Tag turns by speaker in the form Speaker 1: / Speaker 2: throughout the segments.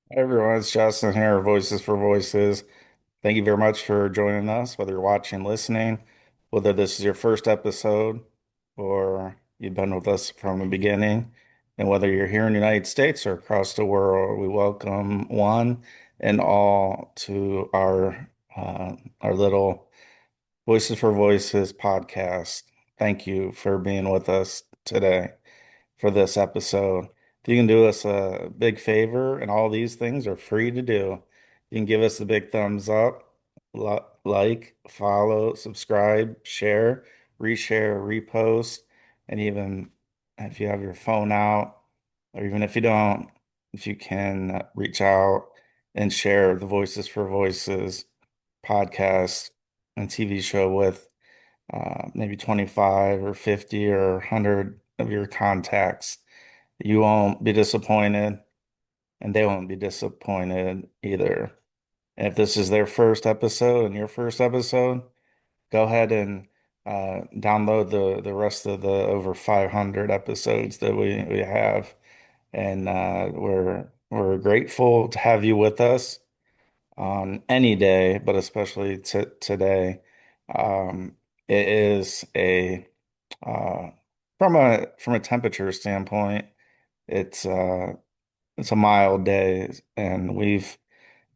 Speaker 1: Hey everyone, it's Justin here, Voices for Voices. Thank you very much for joining us, whether you're watching, listening, whether this is your first episode or you've been with us from the beginning, and whether you're here in the United States or across the world, we welcome one and all to our little Voices for Voices podcast. Thank you for being with us today for this episode. If you can do us a big favor, and all these things are free to do, you can give us a big thumbs up, like, follow, subscribe, share, reshare, repost, and even if you have your phone out, or even if you don't, if you can reach out and share the Voices for Voices podcast and TV show with maybe 25 or 50 or 100 of your contacts. You won't be disappointed, and they won't be disappointed either. And if this is their first episode and your first episode, go ahead and download the rest of the over 500 episodes that we have. And we're grateful to have you with us on any day, but especially today. Um, it is a uh, from a temperature standpoint, it's uh, it's a mild day, and we've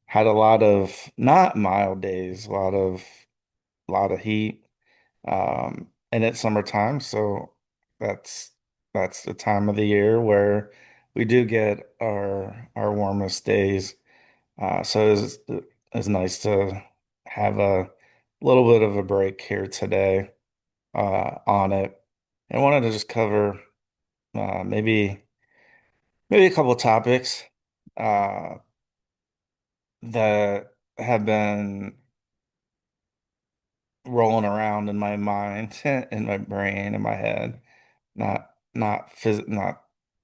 Speaker 1: had a lot of not mild days, a lot of heat, and it's summertime, so that's that's the time of the year where we do get our warmest days. So it's nice to have a little bit of a break here today on it. I wanted to just cover maybe a couple of topics uh, that have been rolling around in my mind, in my brain, in my head, not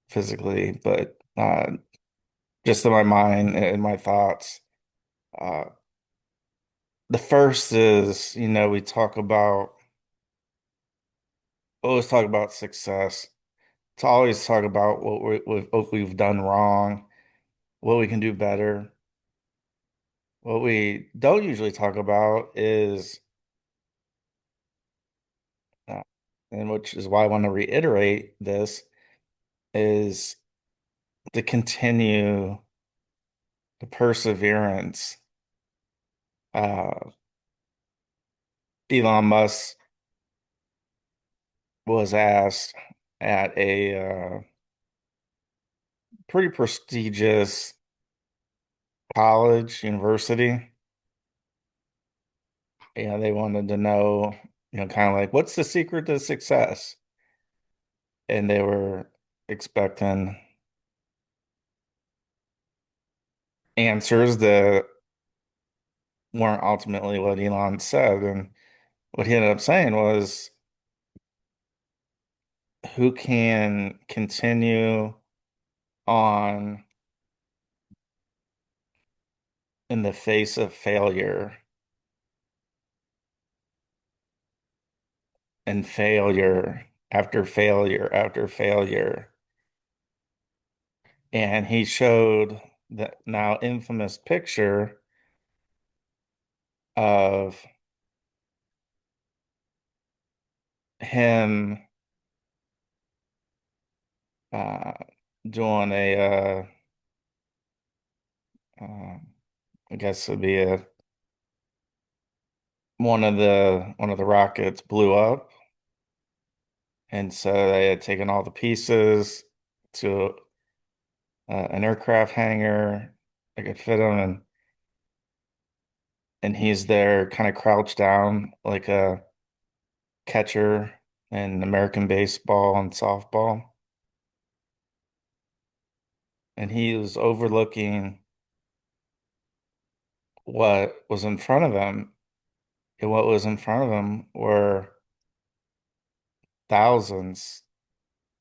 Speaker 1: physically, but just in my mind and my thoughts. Uh, the first is, we always talk about success. To always talk about what we've done wrong, what we can do better. What we don't usually talk about is, uh, and which is why I want to reiterate this, is to continue the perseverance. Uh, Elon Musk was asked at a pretty prestigious college, university. They wanted to know, kind of like, what's the secret to success? And they were expecting answers that weren't ultimately what Elon said. And what he ended up saying was, who can continue on in the face of failure and failure after failure after failure. And he showed the now infamous picture of him uh, doing uh, I guess it'd be one of the rockets blew up, and so they had taken all the pieces to an aircraft hangar. They could fit him, and he's there, kind of crouched down like a catcher in American baseball and softball, and he was overlooking what was in front of him. And what was in front of him were thousands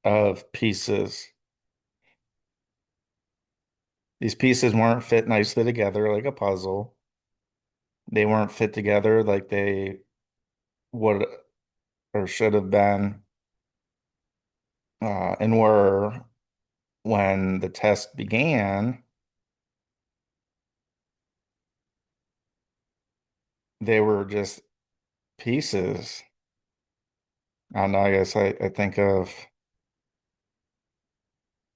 Speaker 1: of pieces. These pieces weren't fit nicely together like a puzzle. They weren't fit together like they would or should have been, and were when the test began. they were just pieces. I don't know, I guess I think of,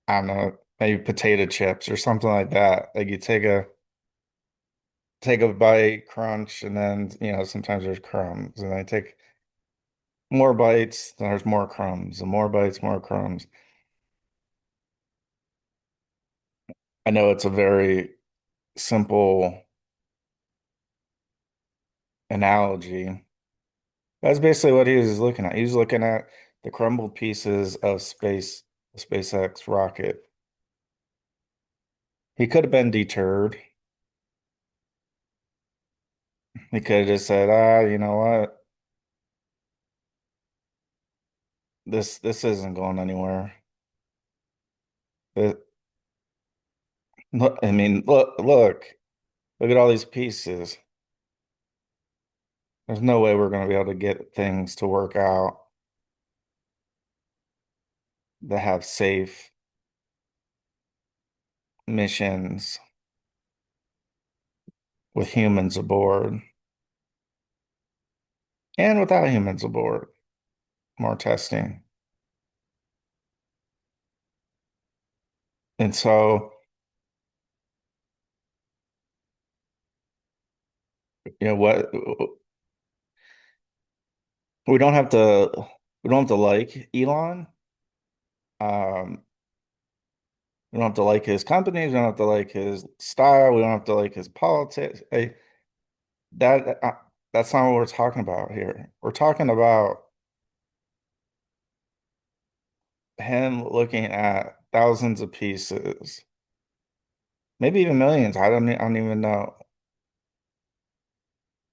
Speaker 1: I don't know, maybe potato chips or something like that. Like you take a bite, crunch, and then, sometimes there's crumbs. And I take more bites, then there's more crumbs, and more bites, more crumbs. I know it's a very simple analogy. That's basically what he was looking at. He was looking at the crumbled pieces of SpaceX rocket. He could have been deterred. He could have just said, you know what? This isn't going anywhere. It, look, I mean, look at all these pieces. There's no way we're going to be able to get things to work out that have safe missions with humans aboard and without humans aboard. More testing. And so, what we don't have to we don't have to like Elon. Um, we don't have to like his companies. We don't have to like his style. We don't have to like his politics. That that's not what we're talking about here. We're talking about him looking at thousands of pieces, maybe even millions. I don't even know.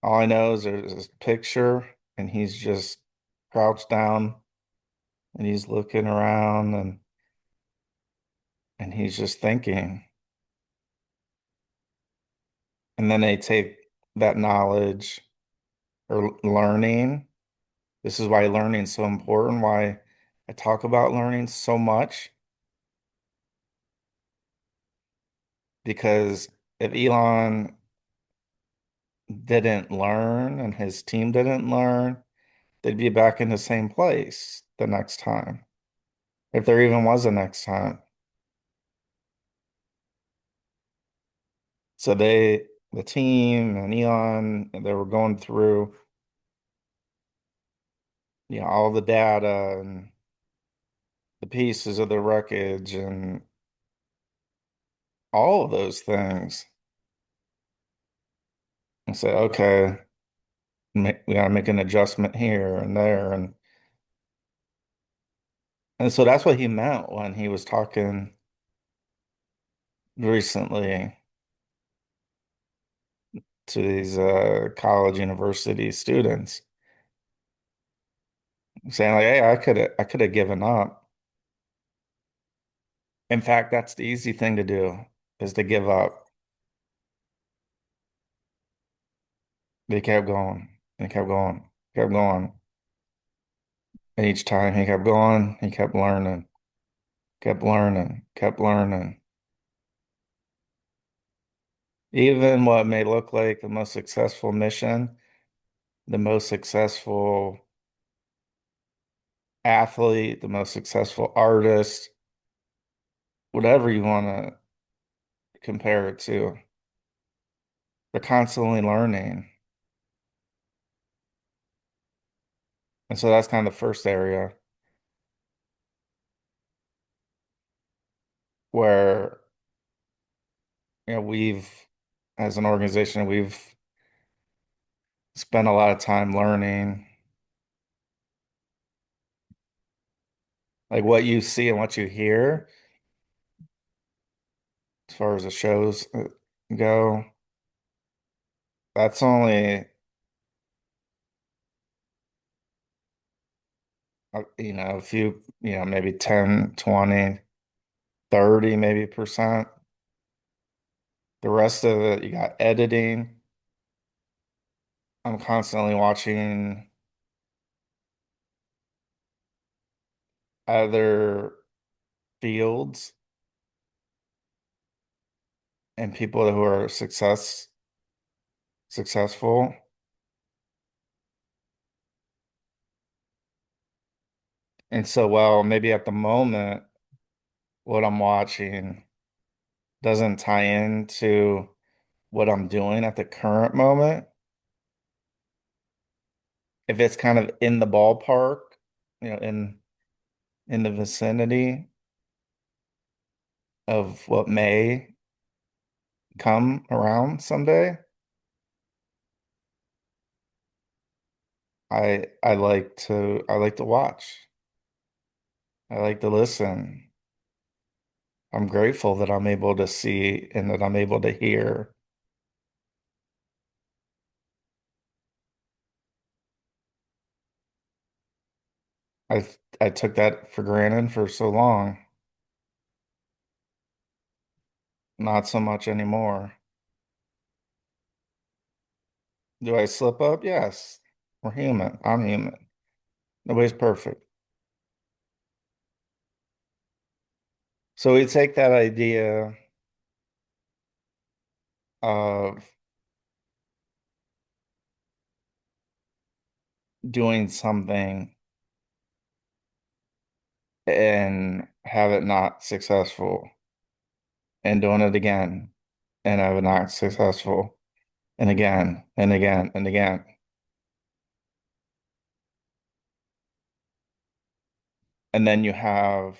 Speaker 1: All I know is there's this picture, and he's just crouched down, and he's looking around, and he's just thinking. And then they take that knowledge or learning. This is why learning is so important, why I talk about learning so much, because if Elon didn't learn and his team didn't learn, they'd be back in the same place the next time, if there even was a next time. So the team and Elon, they were going through, all the data and the pieces of the wreckage and all of those things and say, okay, we gotta make an adjustment here and there. And so that's what he meant when he was talking recently to these college university students, saying like, hey, I could have given up. In fact, that's the easy thing to do is to give up. They kept going, and kept going, kept going. And each time he kept going, he kept learning, kept learning, kept learning. Even what may look like the most successful mission, the most successful athlete, the most successful artist, whatever you want to compare it to, they're constantly learning. And so that's kind of the first area where, we've, as an organization, we've spent a lot of time learning, like what you see and what you hear as far as the shows go. That's only, a few, maybe 10, 20, 30 maybe percent. The rest of it, you got editing. I'm constantly watching other fields and people who are successful. And so, well, maybe at the moment, what I'm watching doesn't tie into what I'm doing at the current moment. If it's kind of in the ballpark, in the vicinity of what may come around someday, I like to watch. I like to listen. I'm grateful that I'm able to see and that I'm able to hear. I took that for granted for so long. Not so much anymore. Do I slip up? Yes. We're human. I'm human. Nobody's perfect. So we take that idea of doing something and have it not successful and doing it again and have it not successful and again and again and again. And then you have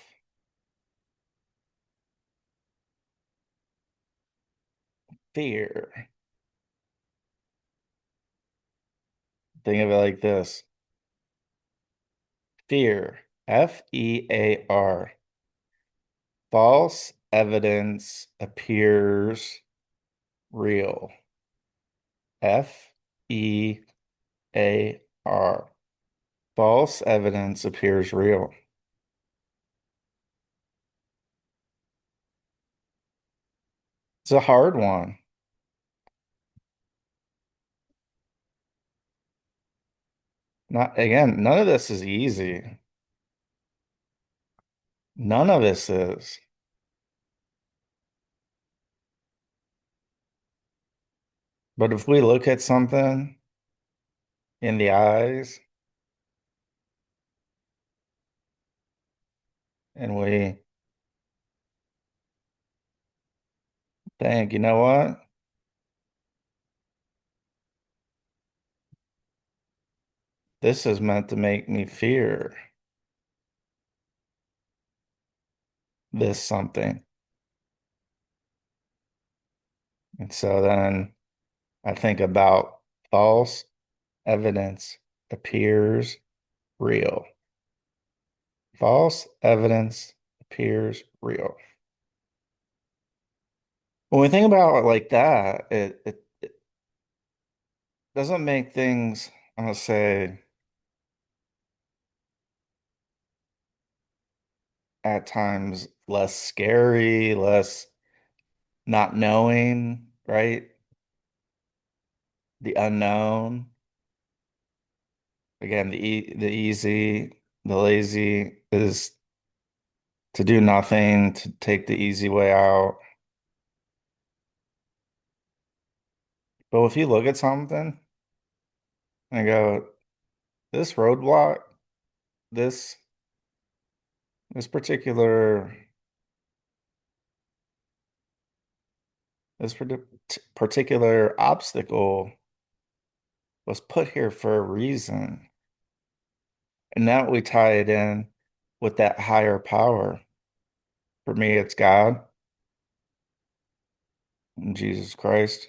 Speaker 1: fear. Think of it like this. Fear, Fear. False evidence appears real. Fear. False evidence appears real. It's a hard one. Not again, none of this is easy. None of this is. But if we look at something in the eyes and we think, you know what? This is meant to make me fear this something. And so then I think about false evidence appears real. False evidence appears real. When we think about it like that, it doesn't make things, I'm gonna say, at times less scary, less not knowing, right? The unknown. Again, the easy, the lazy is to do nothing, to take the easy way out. But if you look at something and go, this roadblock, this this particular this particular obstacle was put here for a reason. And now we tie it in with that higher power. For me, it's God and Jesus Christ.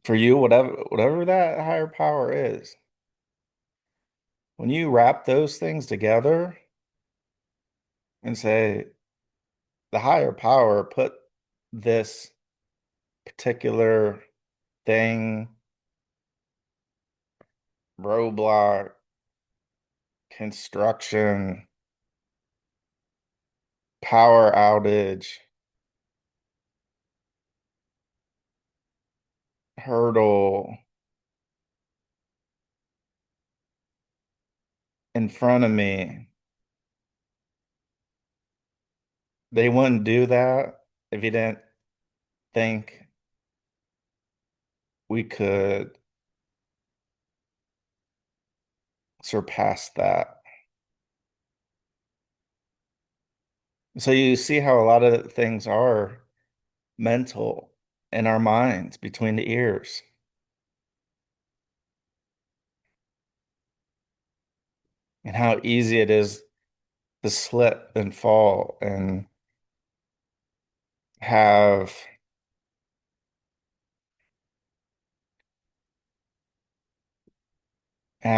Speaker 1: For you, whatever that higher power is, when you wrap those things together and say the higher power put this particular thing, roadblock, construction, power outage, hurdle in front of me, they wouldn't do that if you didn't think. We could surpass that. So you see how a lot of things are mental in our minds between the ears, and how easy it is to slip and fall and have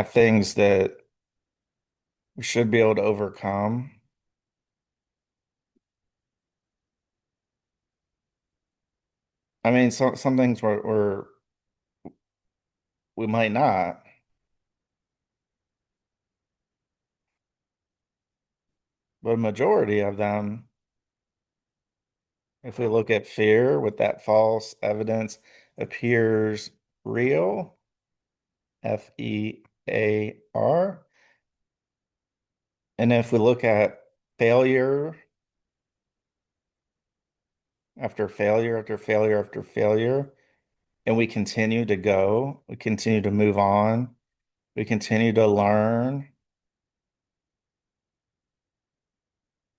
Speaker 1: things that we should be able to overcome. I mean, some things we might not, but a majority of them, if we look at fear with that false evidence appears real, FEAR. And if we look at failure after failure after failure after failure, and we continue to go, we continue to move on, we continue to learn,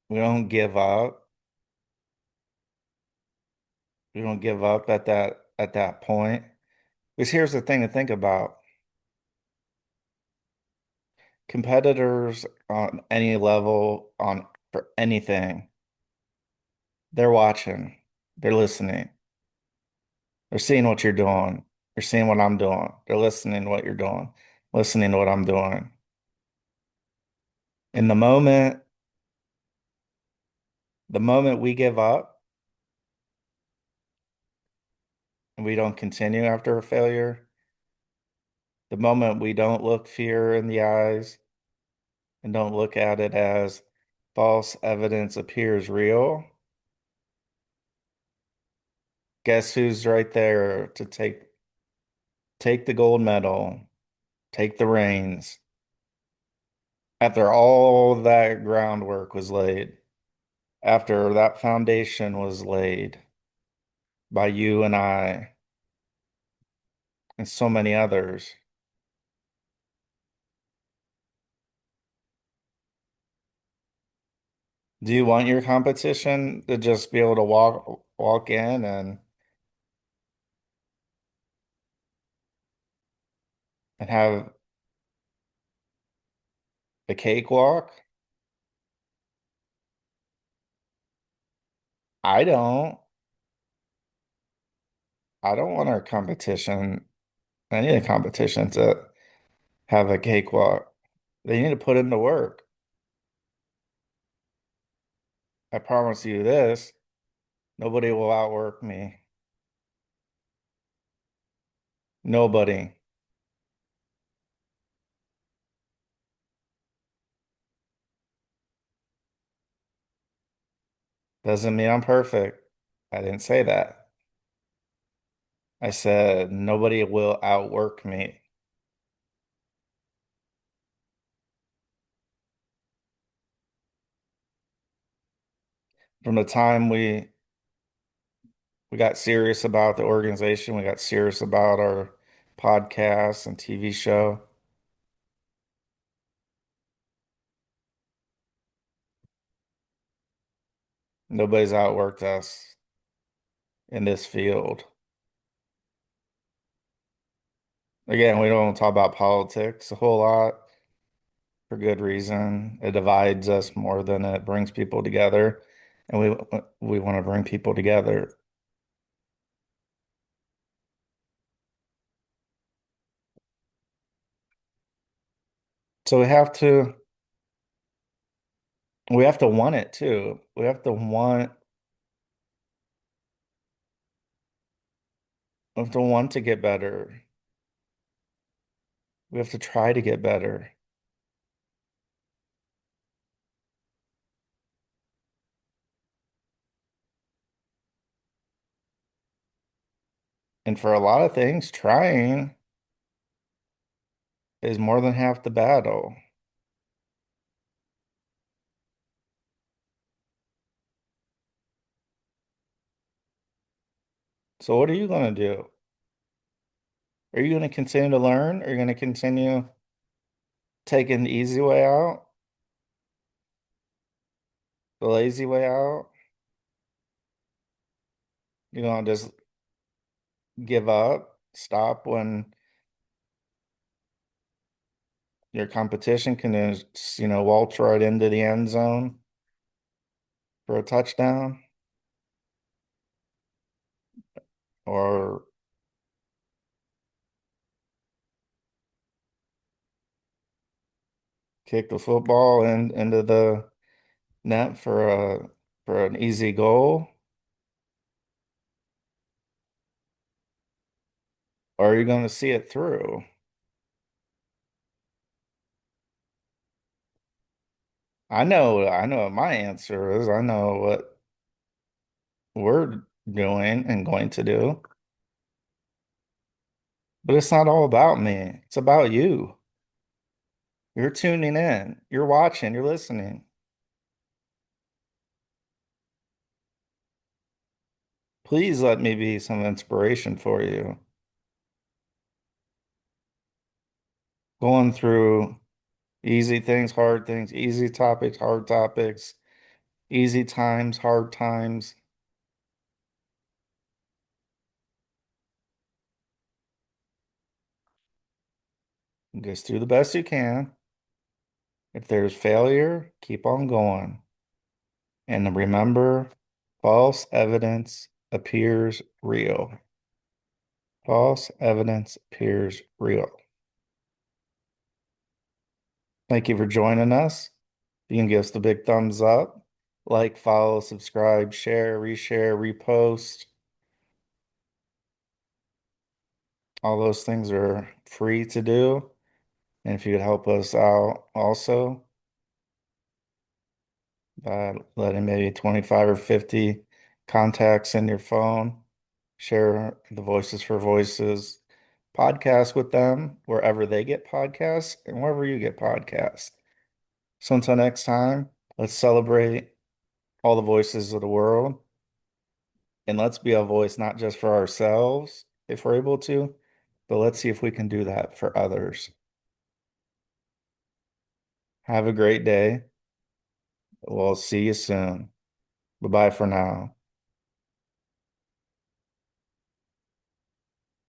Speaker 1: we don't give up. We don't give up at that point. Because here's the thing to think about. Competitors on any level on for anything, they're watching, they're listening, they're seeing what you're doing, they're seeing what I'm doing, they're listening to what you're doing, listening to what I'm doing. In the moment we give up and we don't continue after a failure, the moment we don't look fear in the eyes and don't look at it as false evidence appears real, guess who's right there to take the gold medal, take the reins after all that groundwork was laid, after that foundation was laid by you and I and so many others. Do you want your competition to just be able to walk in and have a cakewalk? I don't. I don't want our competition, any of the competition to have a cakewalk. They need to put in the work. I promise you this, nobody will outwork me. Nobody. Doesn't mean I'm perfect. I didn't say that. I said nobody will outwork me. From the time we got serious about the organization, we got serious about our podcast and TV show, nobody's outworked us in this field. Again, we don't talk about politics a whole lot for good reason. It divides us more than it brings people together, and we want to bring people together. So we have to want it too. We have to want to get better. We have to try to get better. And for a lot of things, trying is more than half the battle. So what are you going to do? Are you going to continue to learn? Are you going to continue taking the easy way out, the lazy way out. You're gonna just give up, stop when your competition can just, waltz right into the end zone for a touchdown, or kick the football into the net for an easy goal, or are you going to see it through? I know what my answer is. I know what we're doing and going to do, but it's not all about me. It's about you. You're tuning in, you're watching, you're listening. Please let me be some inspiration for you. Going through easy things, hard things, easy topics, hard topics, easy times, hard times. Just do the best you can. If there's failure, keep on going. And remember, false evidence appears real. False evidence appears real. Thank you for joining us. You can give us the big thumbs up, like, follow, subscribe, share, reshare, repost. All those things are free to do. And if you could help us out also by letting maybe 25 or 50 contacts in your phone, share the Voices for Voices podcast with them wherever they get podcasts and wherever you get podcasts. So until next time, let's celebrate all the voices of the world, and let's be a voice not just for ourselves if we're able to, but let's see if we can do that for others. Have a great day. We'll see you soon. Bye bye for now.